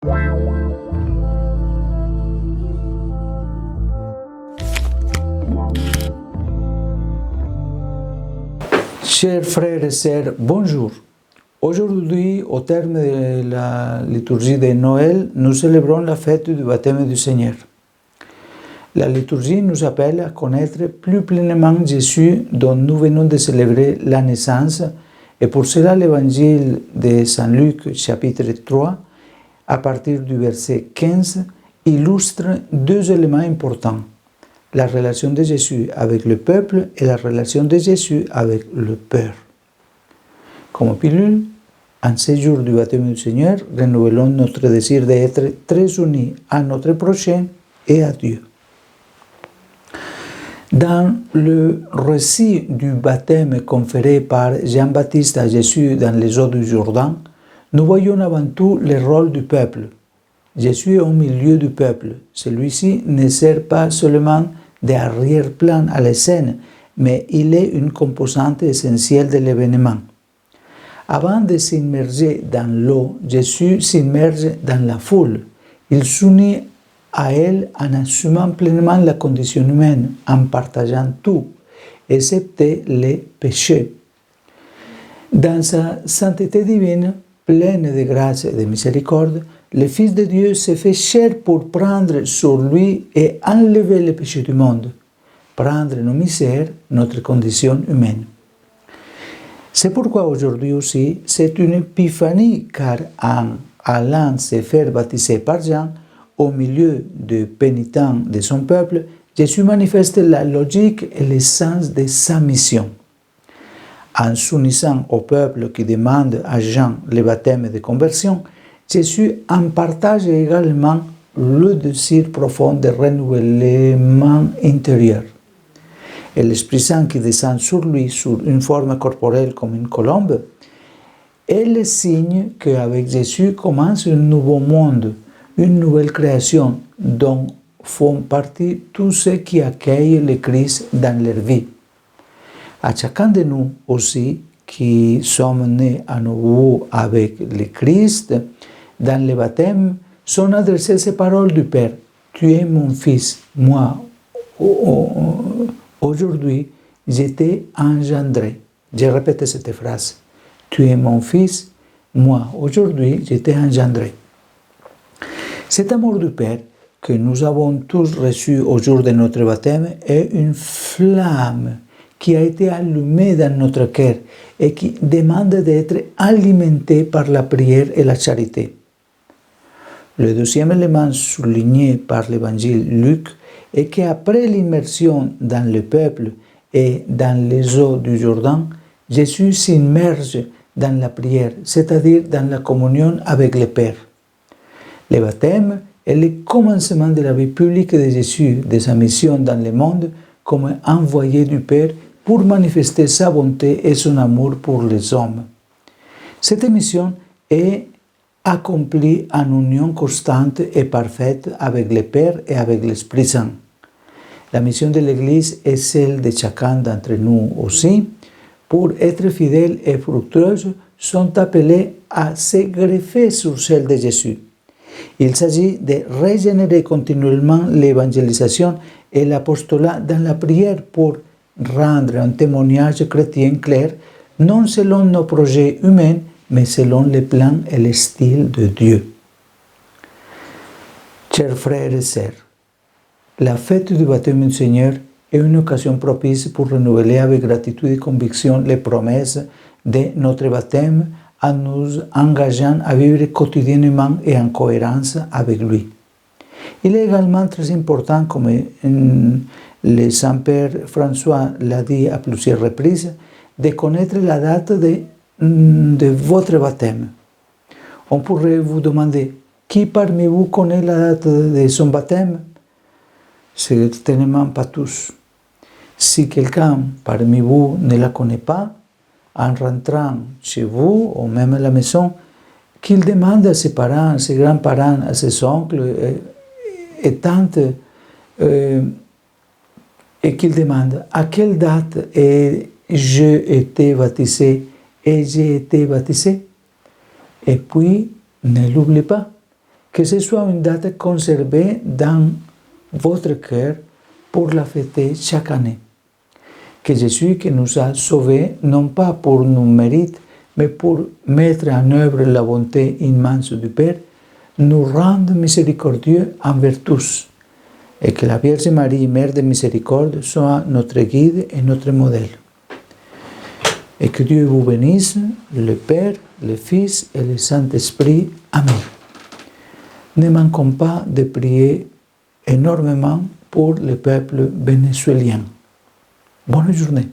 Chers frères et sœurs, bonjour. Aujourd'hui, au terme de la liturgie de Noël, nous célébrons la fête du baptême du Seigneur. La liturgie nous appelle à connaître plus pleinement Jésus dont nous venons de célébrer la naissance, et pour cela l'évangile de Saint Luc, chapitre 3, à partir du verset 15, illustre deux éléments importants: la relation de Jésus avec le peuple et la relation de Jésus avec le Père. Comme pilule, en ces jours du baptême du Seigneur, renouvelons notre désir d'être très unis à notre prochain et à Dieu. Dans le récit du baptême conféré par Jean-Baptiste à Jésus dans les eaux du Jourdain, nous voyons avant tout le rôle du peuple. Jésus est au milieu du peuple. Celui-ci ne sert pas seulement d'arrière-plan à la scène, mais il est une composante essentielle de l'événement. Avant de s'immerger dans l'eau, Jésus s'immerge dans la foule. Il s'unit à elle en assumant pleinement la condition humaine, en partageant tout, excepté les péchés. Dans sa sainteté divine, pleine de grâce et de miséricorde, le Fils de Dieu s'est fait chair pour prendre sur lui et enlever les péchés du monde, prendre nos misères, notre condition humaine. C'est pourquoi aujourd'hui aussi, c'est une épiphanie, car en allant se faire baptiser par Jean, au milieu des pénitents de son peuple, Jésus manifeste la logique et le sens de sa mission. En s'unissant au peuple qui demande à Jean le baptême de conversion, Jésus en partage également le désir profond de renouvellement intérieur. Et l'Esprit Saint qui descend sur lui sous une forme corporelle comme une colombe est le signe qu'avec Jésus commence un nouveau monde, une nouvelle création dont font partie tous ceux qui accueillent le Christ dans leur vie. À chacun de nous aussi, qui sommes nés à nouveau avec le Christ, dans le baptême, sont adressées ces paroles du Père: Tu es mon Fils, moi, aujourd'hui, je t'ai engendré. Je répète cette phrase: Tu es mon Fils, moi, aujourd'hui, je t'ai engendré. Cet amour du Père que nous avons tous reçu au jour de notre baptême est une flamme qui a été allumée dans notre cœur et qui demande d'être alimentée par la prière et la charité. Le deuxième élément souligné par l'évangile Luc est qu'après l'immersion dans le peuple et dans les eaux du Jourdain, Jésus s'immerge dans la prière, c'est-à-dire dans la communion avec le Père. Le baptême est le commencement de la vie publique de Jésus, de sa mission dans le monde comme envoyé du Père pour manifester sa bonté et son amour pour les hommes. Cette mission est accomplie en union constante et parfaite avec le Père et avec l'Esprit Saint. La mission de l'Église est celle de chacun d'entre nous aussi. Pour être fidèles et fructueuses, sont appelés à se greffer sur celle de Jésus. Il s'agit de régénérer continuellement l'évangélisation et l'apostolat dans la prière pour rendre un témoignage chrétien clair, non selon nos projets humains, mais selon le plan et le style de Dieu. Chers frères et sœurs, la fête du baptême du Seigneur est une occasion propice pour renouveler avec gratitude et conviction les promesses de notre baptême en nous engageant à vivre quotidiennement et en cohérence avec lui. Il est également très important, comme le Saint-Père François l'a dit à plusieurs reprises, de connaître la date de votre baptême. On pourrait vous demander, qui parmi vous connaît la date de son baptême? Certainement pas tous. Si quelqu'un parmi vous ne la connaît pas, en rentrant chez vous ou même à la maison, qu'il demande à ses parents, à ses grands-parents, à ses oncles et tantes, et qu'il demande à quelle date j'ai été baptisé et j'ai été baptisé. Et puis, ne l'oublie pas, Que ce soit une date conservée dans votre cœur pour la fêter chaque année. Que Jésus qui nous a sauvés, non pas pour nos mérites, mais pour mettre en œuvre la bonté immense du Père, nous rende miséricordieux envers tous. Et que la Vierge Marie, Mère de Miséricorde, soit notre guide et notre modèle. Et que Dieu vous bénisse, le Père, le Fils et le Saint-Esprit. Amen. Ne manquons pas de prier énormément pour le peuple vénézuélien. Bonne journée.